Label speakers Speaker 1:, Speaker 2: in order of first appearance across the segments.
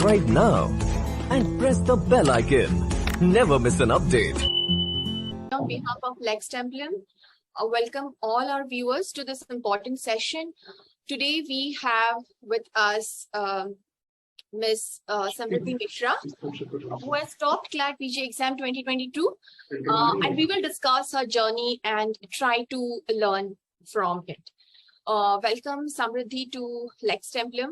Speaker 1: subscribe now and press the bell icon. Never miss an update.
Speaker 2: On behalf of Lex Templum, welcome all our viewers to this important session. Today we have with us Ms. 1-Samriddhi Mishra, who has topped CLAT PG exam 2022, and we will discuss her journey and try to learn from it. Welcome 1-Samriddhi to Lex Templum.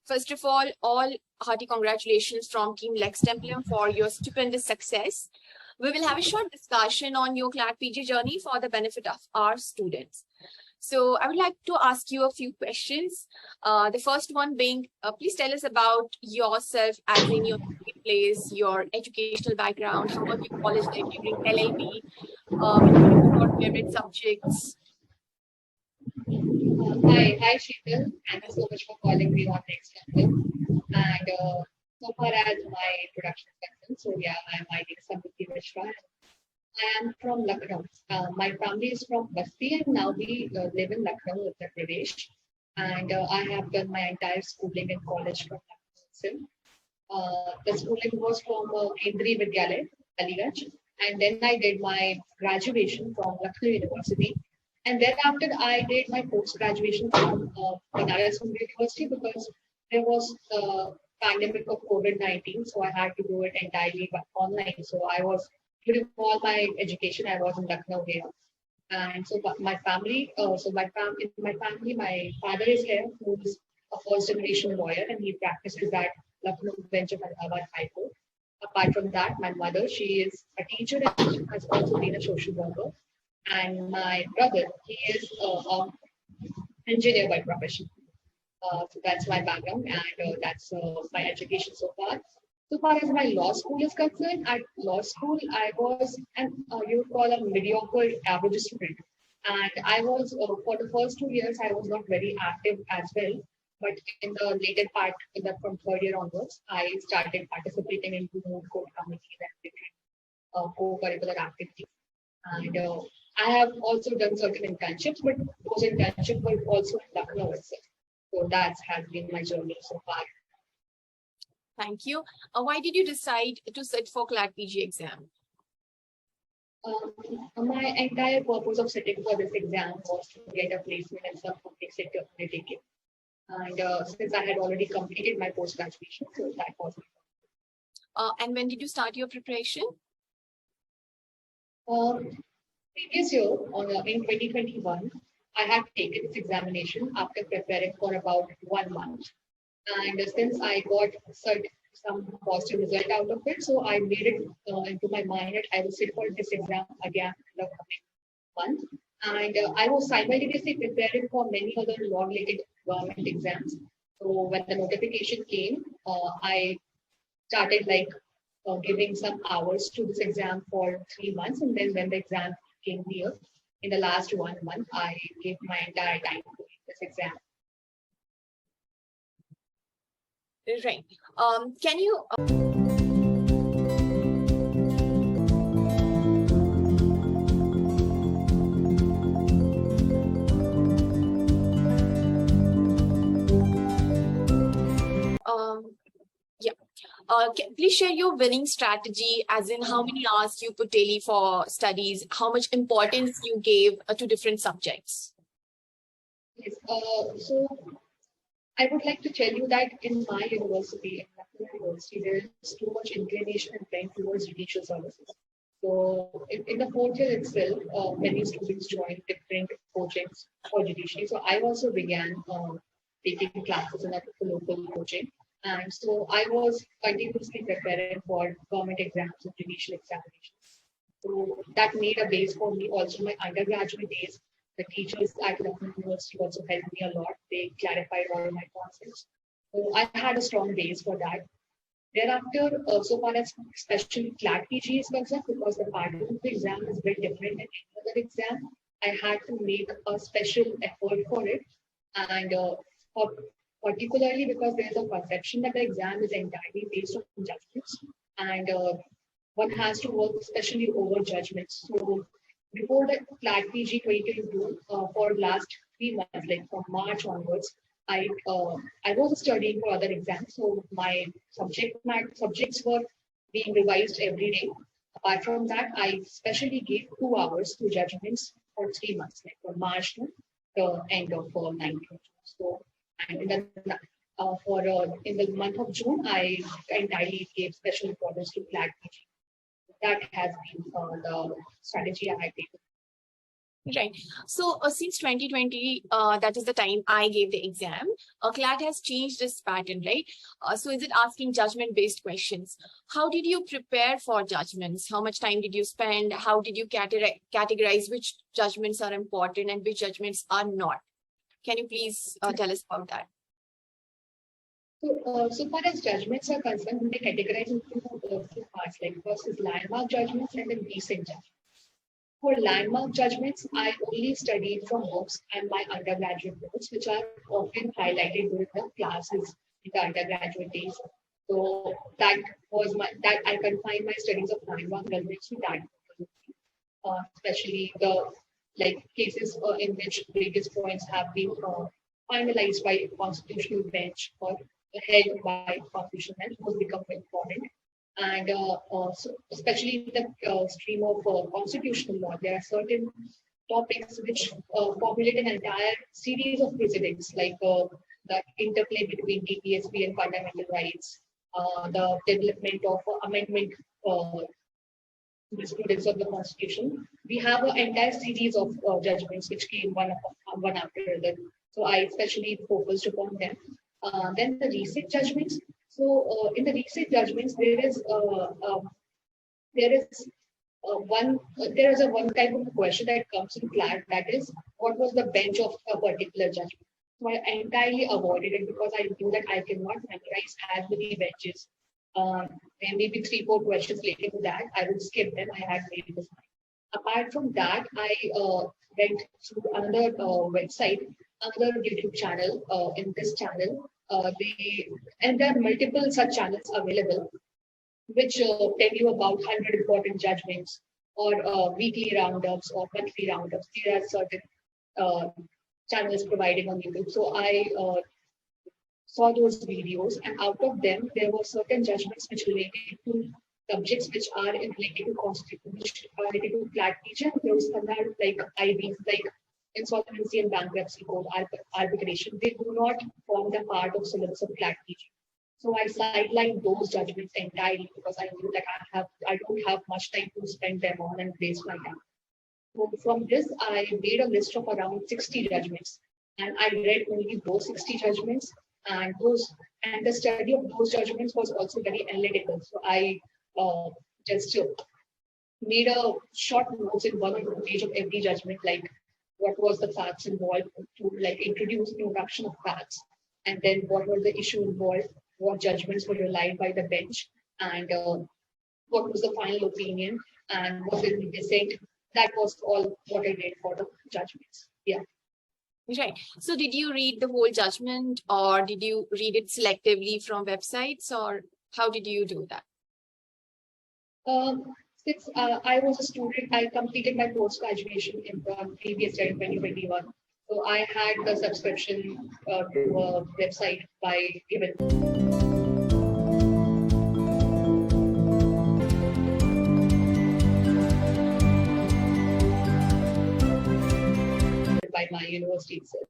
Speaker 2: First of all hearty congratulations from Team Lex Templum for your stupendous success. We will have a short discussion on your CLAT PG journey for the benefit of our students. So I would like to ask you a few questions. The first one being, please tell us about yourself, as in your place, your educational background, how was your college life during LLB, your favorite subjects.
Speaker 3: Hi Sheetal. Thank you so much for calling me on Lex Templum. And so far as my introduction is concerned, so yeah, I'm Lex 1-Samriddhi Mishra. I am from Lucknow. My family is from Basti, and now we live in Lucknow, Uttar Pradesh. And I have done my entire schooling and college from Lucknow. The schooling was from Kendriya Vidyalaya, Aligarh, and then I did my graduation from Lucknow University. And thereafter, I did my post-graduation from Banaras University because there was the pandemic of COVID-19, so I had to do it entirely online. So I was during all my education, I was in Lucknow here. And so my family, my father is here, who is a first-generation lawyer, and he practices at Lucknow Bench of Allahabad High Court. Apart from that, my mother, she is a teacher and has also been a social worker. And my brother, he is an engineer by profession. So that's my background, and that's my education so far. So far as my law school is concerned, at law school, I was you would call a mediocre average student. And I was, for the first 2 years, I was not very active as well. But in the later part, from third year onwards, I started participating in moot court committees and different co-curricular activities. And I have also done certain internships, but those internships were also in Lucknow itself. So that has been my journey so far.
Speaker 2: Thank you. Why did you decide to sit for CLAT PG exam?
Speaker 3: My entire purpose of sitting for this exam was to get a placement in some public sector undertaking. And since I had already completed my post-graduation, so that was my
Speaker 2: and when did you start your preparation?
Speaker 3: Previous year, in 2021, I had taken this examination after preparing for about 1 month. And since I got some positive result out of it, so I made it into my mind that I will sit for this exam again in the coming month. And I was simultaneously preparing for many other law-related government exams. So when the notification came, I started giving some hours to this exam for 3 months, and then when the exam came near, in the last 1 month, I gave my entire time to this exam.
Speaker 2: Right. Can you? Please share your winning strategy, as in how many hours you put daily for studies, how much importance you gave to different subjects.
Speaker 3: Yes. So I would like to tell you that in my university, there is too much inclination and trend towards judicial services. So in the 4th year itself, many students joined different coachings for judiciary. So I also began taking classes in a local coaching. And so I was continuously preparing for government exams and judicial examinations. So that made a base for me. Also, my undergraduate days, the teachers at Lucknow University also helped me a lot. They clarified all my concepts. So I had a strong base for that. Thereafter, so far as especially CLAT PG is concerned, because the pattern of the exam is very different than any other exam, I had to make a special effort for it. And particularly because there is a perception that the exam is entirely based on judgments, and one has to work especially over judgments. So before the CLAT PG 2022, for last 3 months, like from March onwards, I was studying for other exams, so my subjects were being revised every day. Apart from that, I specially gave 2 hours to judgments for 3 months, like from March to the end of 19. So, and in the month of June, I entirely gave special importance to CLAT PG. That has been the strategy I had taken.
Speaker 2: Right. So since 2020, that is the time I gave the exam, CLAT has changed this pattern, right? So is it asking judgment-based questions? How did you prepare for judgments? How much time did you spend? How did you categorize which judgments are important and which judgments are not? Can you please tell us about that?
Speaker 3: So far as judgments are concerned, we categorize into two parts, like first is landmark judgments and then recent judgments. For landmark judgments, I only studied from books and my undergraduate notes, which are often highlighted during the classes in the undergraduate days. So that I confined my studies of landmark judgments to that, especially the cases in which various points have been finalized by constitutional bench or held by constitutional bench was become important. And so especially in the stream of constitutional law, there are certain topics which formulate an entire series of precedents, like the interplay between DPSP and fundamental rights, the development of amendment jurisprudence of the Constitution. We have an entire series of judgments which came one after another. So I especially focused upon them. Then the recent judgments. So in the recent judgments, there is one type of question that comes in CLAT, that is, what was the bench of a particular judgment? So I entirely avoided it because I knew that I cannot memorize as many benches. There may be 3-4 questions related to that. I would skip them. I had made this mind. Apart from that, I went to another website, another YouTube channel. In this channel, there are multiple such channels available, which tell you about 100 important judgments or weekly roundups or monthly roundups. There are certain channels provided on YouTube. So I saw those videos, and out of them, there were certain judgments which related to subjects which are related to constitution, which are related to CLAT PG. There was standard like IBs, like insolvency and bankruptcy code, arbitration. They do not form the part of syllabus of CLAT PG. So I sidelined those judgments entirely because I knew that I don't have much time to spend them on and waste my time. So from this, I made a list of around 60 judgments, and I read only those 60 judgments. And the study of those judgments was also very analytical. So I just made a short notes in 1 or 2 pages of every judgment, like what was the facts involved, to introduce introduction of facts, and then what was the issue involved, what judgments were relied by the bench, and what was the final opinion, and was it the dissent. That was all what I did for the judgments. Yeah.
Speaker 2: Right. So did you read the whole judgment, or did you read it selectively from websites, or how did you do that?
Speaker 3: Since I was a student, I completed my post-graduation in the previous year in 2021. So I had the subscription to a website by given. By my university itself,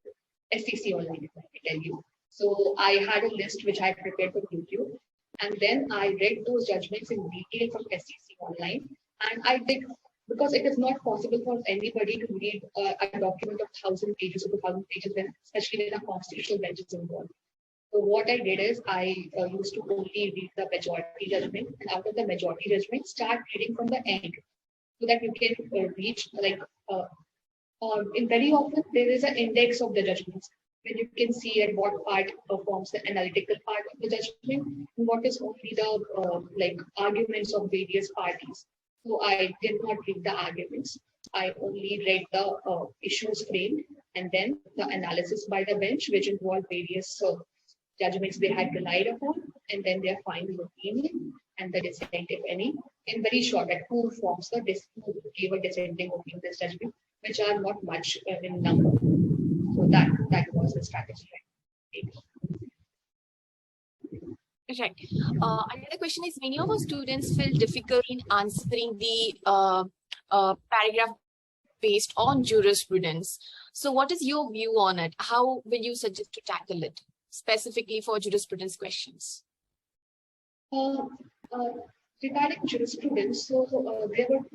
Speaker 3: SCC online, if I can tell you. So I had a list which I prepared for YouTube, and then I read those judgments in detail from SCC online. And I did, because it is not possible for anybody to read a document of 1,000 pages or 2,000 pages, especially when a constitutional bench is involved. So what I did is I used to only read the majority judgment, and out of the majority judgment, start reading from the end, so that you can reach in very often there is an index of the judgments, where you can see at what part performs the analytical part of the judgment and what is only the arguments of various parties. So I did not read the arguments. I only read the issues framed, and then the analysis by the bench, which involved various judgments they had relied upon, and then their final opinion and the dissent, if any. In very short, that who forms the who gave a dissenting opinion, this judgment, which are not much in number. So that was the strategy.
Speaker 2: Right. Another question is, many of our students feel difficult in answering the paragraph based on jurisprudence. So what is your view on it? How will you suggest to tackle it specifically for jurisprudence questions?
Speaker 3: Uh, Regarding jurisprudence, so there were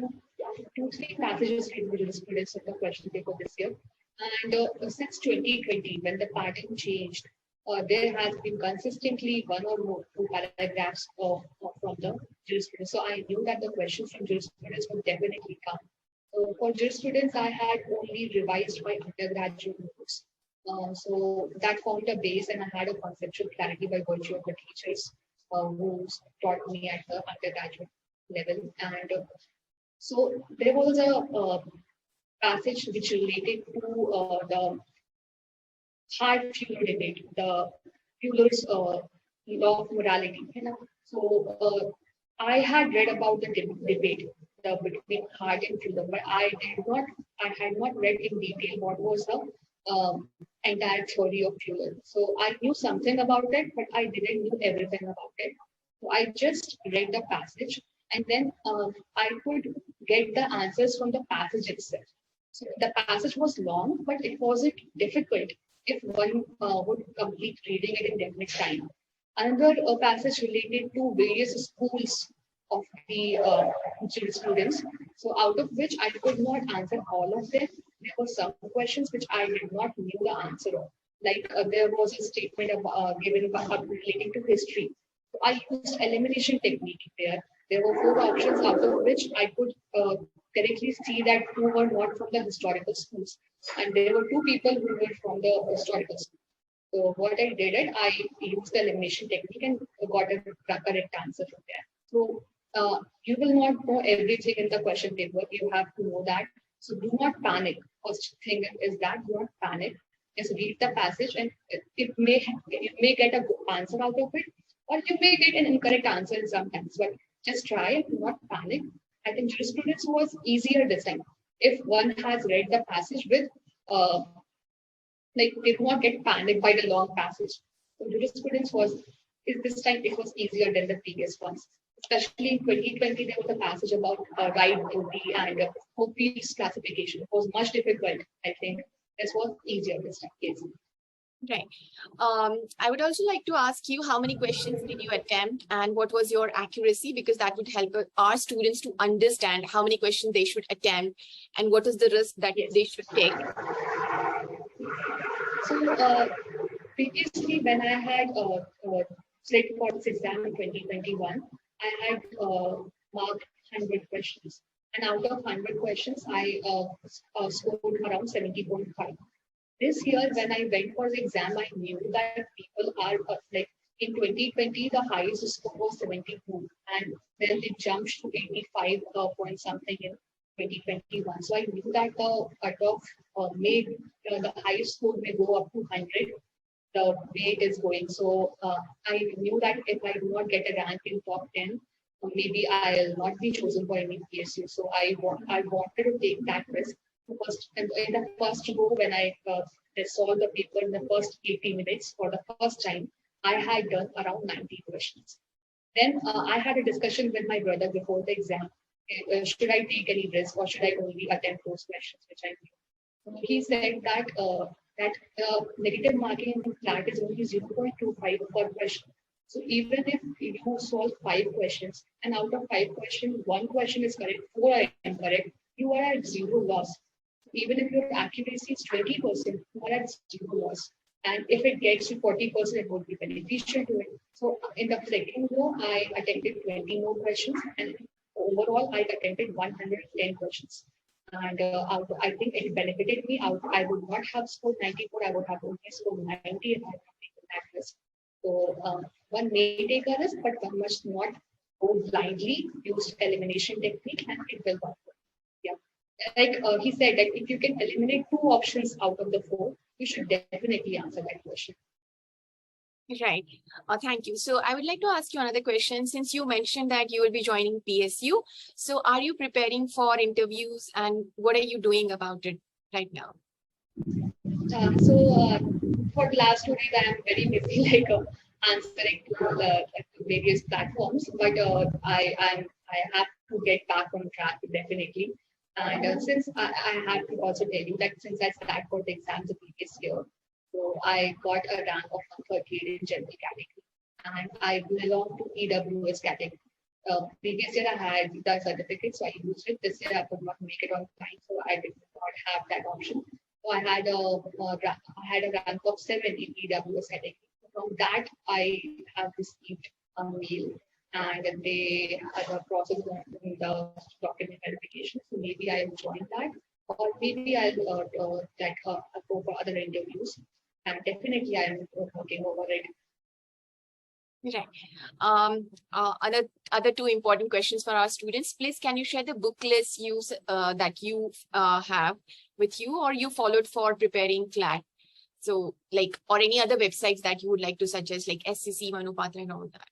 Speaker 3: three passages in the jurisprudence of the question paper this year. And since 2020, when the pattern changed, there has been consistently one or more two paragraphs from the jurisprudence. So I knew that the questions from jurisprudence would definitely come. For jurisprudence, I had only revised my undergraduate notes. So that formed a base, and I had a conceptual clarity by virtue of the teachers who taught me at the undergraduate level. And so there was a passage which related to the hard Fuller debate, the Fuller's law of morality. You know? So I had read about the debate between Hart and Fuller, but I had not read in detail what was the entire theory of Fuller. So I knew something about it, but I didn't know everything about it. So I just read the passage, and then I could get the answers from the passage itself. So the passage was long, but it wasn't difficult if one would complete reading it in definite time. Another passage related to various schools of the jurisprudence. So out of which I could not answer all of them. There were some questions which I did not know the answer of. Like there was a statement given about relating to history. So I used elimination technique there. There were four options, out of which I could correctly see that two were not from the historical schools. And there were two people who were from the historical school. So what I did, I used the elimination technique and got a correct answer from there. So you will not know everything in the question paper. You have to know that. So do not panic. First thing is that do not panic. Just read the passage, and you may get a good answer out of it, or you may get an incorrect answer sometimes. But just try and do not panic. I think jurisprudence was easier this time. If one has read the passage with did not get panicked by the long passage. So jurisprudence this time it was easier than the previous ones. Especially in 2020, there was a passage about right, duty, and obese classification. It was much difficult. I think this was easier this time. Yes.
Speaker 2: Right. I would also like to ask you, how many questions did you attempt and what was your accuracy? Because that would help our students to understand how many questions they should attempt and what is the risk that they should take.
Speaker 3: So previously, when I had slate for this exam in 2021, I had marked 100 questions. And out of 100 questions, I scored around 70.5. This year, when I went for the exam, I knew that people are in 2020, the highest score was 72, and then it jumped to 85 point something in 2021. So I knew that the cutoff the highest score may go up to 100. The way it is going. So I knew that if I do not get a rank in top 10, maybe I'll not be chosen for any PSU. So I wanted to take that risk. In the first go, when I saw the paper in the first 80 minutes for the first time, I had done around 90 questions. Then I had a discussion with my brother before the exam. Should I take any risk or should I only attempt those questions which I knew? He said that negative marking in CLAT is only 0.25 per question. So even if you solve 5 questions and out of 5 questions, 1 question is correct, 4 are incorrect, you are at 0 loss. Even if your accuracy is 20%, you are at 0 loss. And if it gets to 40%, it would be beneficial to it. So in the second go, I attempted 20 more questions, and overall, I attempted 110 questions. And I think it benefited me. I would not have scored 94. I would have only scored 90 if I had taken that risk. So one may take a risk, but one must not go blindly. Use elimination technique, and it will work. Yeah, like he said, that if you can eliminate 2 options out of the 4, you should definitely answer that question.
Speaker 2: Right. Thank you. So I would like to ask you another question. Since you mentioned that you will be joining PSU, so are you preparing for interviews and what are you doing about it right now?
Speaker 3: For the last 2 days, I am very busy, answering to various platforms. But I have to get back on track definitely. And since I have to also tell you that since I started for the exams the previous year, so I got a rank of 138 in general category, and I belong to EWS category. Previous year I had the certificate, so I used it. This year I could not make it on time, so I did not have that option. So I had a rank of 7 in EWS category. From that, I have received a mail, and they had a process of the document verification. So maybe I'll join that, or maybe I'll go for other interviews. And definitely, I'm working over it.
Speaker 2: Right. Other two important questions for our students. Please, can you share the book list that you have with you or you followed for preparing CLAT? So, or any other websites that you would like to suggest, like SCC, Manupatra, and all that.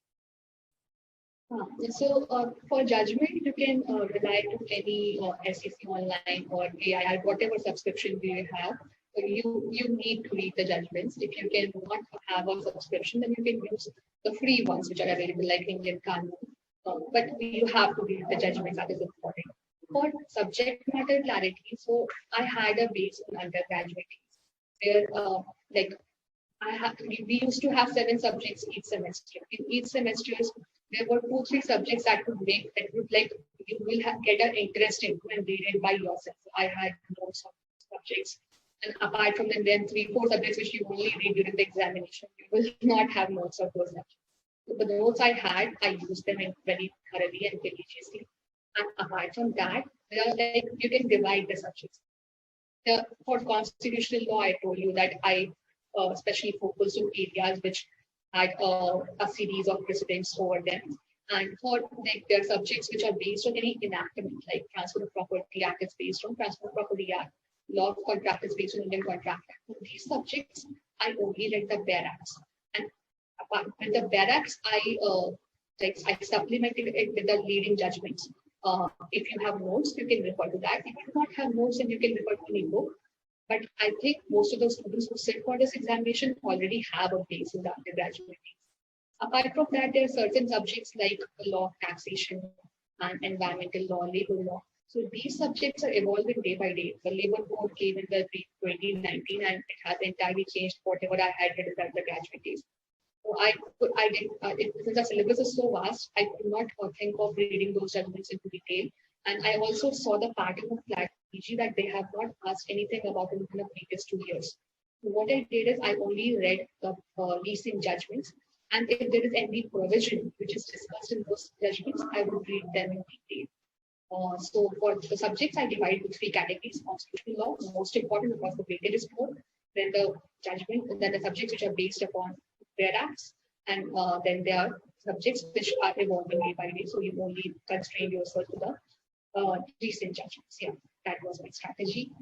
Speaker 3: For judgment, you can rely to any SCC online or AIL, whatever subscription you have. You need to read the judgments. If you cannot have a subscription, then you can use the free ones which are available, like Indian Kanun. But you have to read the judgments. That is important. For subject matter clarity, so I had a base in undergraduate where we used to have 7 subjects each semester. In each semester, there were 2-3 subjects that would you will get an interest into and read it by yourself. So I had notes of subjects. And apart from them, then 3-4 subjects which you only read during the examination. You will not have notes of those subjects. So the notes I had, I used them very thoroughly and religiously. And apart from that, you can divide the subjects. For constitutional law, I told you that I especially focused on areas which had a series of precedents over them. And for there are subjects which are based on any enactment, like Transfer of Property Act is based on Transfer of Property Act. Law of contract is based on Indian Contract Act. For these subjects, I only read the bare acts. And apart from the bare acts, I supplemented it with the leading judgments. If you have notes, you can refer to that. If you do not have notes, then you can refer to any book. But I think most of the students who sit for this examination already have a base in the undergraduate. Apart from that, there are certain subjects like law of taxation and environmental law, labor law. So these subjects are evolving day by day. The labor code came in the 2019 and it has entirely changed whatever I had read in the undergraduate days. So since the syllabus is so vast, I could not think of reading those judgments into detail. And I also saw the pattern of CLAT PG that they have not asked anything about in the previous 2 years. So what I did is I only read the recent judgments. And if there is any provision which is discussed in those judgments, I would read them in detail. So for the subjects, I divide into 3 categories: constitutional law, most important because the weightage is more, then the judgment, and then the subjects which are based upon their acts, and then there are subjects which are evolving day by day. So you only constrain yourself to the recent judgments. Yeah, that was my strategy.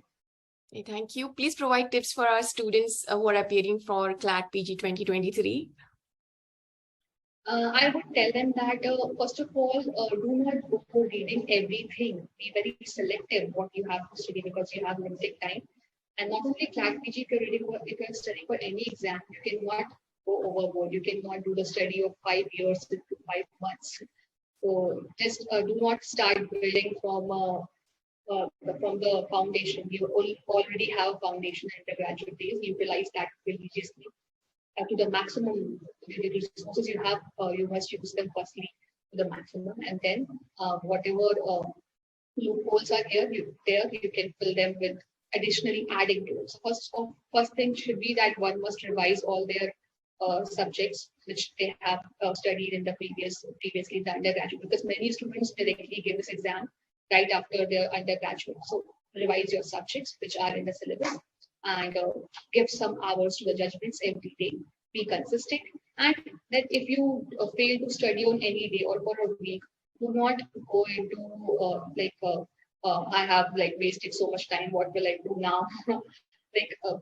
Speaker 2: Okay, thank you. Please provide tips for our students who are appearing for CLAT PG 2023.
Speaker 3: I would tell them that first of all, do not go for reading everything. Be very selective what you have to study because you have limited time. And not only CLAT PG, if you're studying for any exam, you cannot go overboard. You cannot do the study of 5 years into 5 months. So just do not start building from the foundation. You already have foundation in the graduate days. Utilize that religiously. To the maximum resources you have, you must use them firstly to the maximum, and then whatever loopholes are here, you can fill them with additionally adding to it. So first thing should be that one must revise all their subjects which they have studied in the previously in the undergraduate, because many students directly give this exam right after their undergraduate. So revise your subjects which are in the syllabus, and give some hours to the judgments every day. Be consistent, and that if you fail to study on any day or for a week, do not go into I have wasted so much time. What will I do now?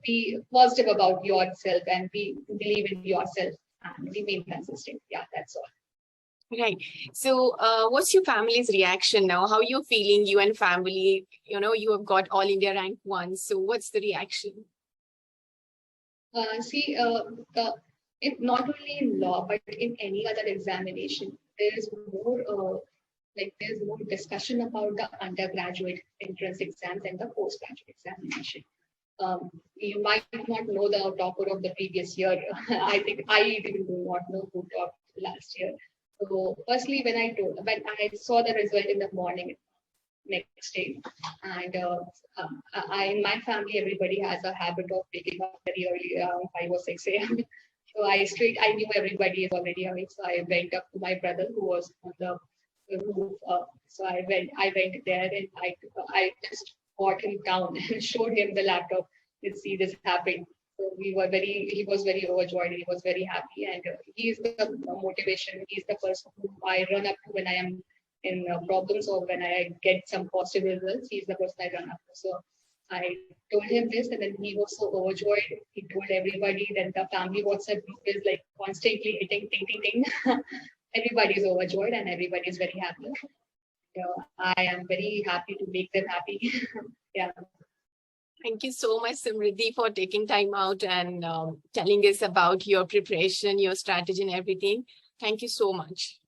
Speaker 3: Be positive about yourself and believe in yourself and remain consistent. Yeah, that's all.
Speaker 2: Right. So what's your family's reaction now? How are you feeling, you and family? You have got All India rank 1. So what's the reaction?
Speaker 3: Not only in law, but in any other examination, there is more there's more discussion about the undergraduate entrance exams and the postgraduate examination. You might not know the topper of the previous year. I think I even do not know who topped last year. So firstly, when I saw the result in the morning, next day, and in my family, everybody has a habit of waking up very early, around 5 or 6 a.m. So I knew everybody is already awake. So I went up to my brother who was on the roof. So I went there and I just got him down and showed him the laptop. Let's see this happened. So he was very overjoyed. He was very happy, and he is the motivation. He's the person who I run up to when I am in problems or when I get some positive results. He's the person I run up to. So I told him this, and then he was so overjoyed. He told everybody. Then the family WhatsApp group is like constantly hitting ting ting ting. Everybody is overjoyed and everybody is very happy. So I am very happy to make them happy. Yeah.
Speaker 2: Thank you so much, Samriddhi, for taking time out and telling us about your preparation, your strategy and everything. Thank you so much.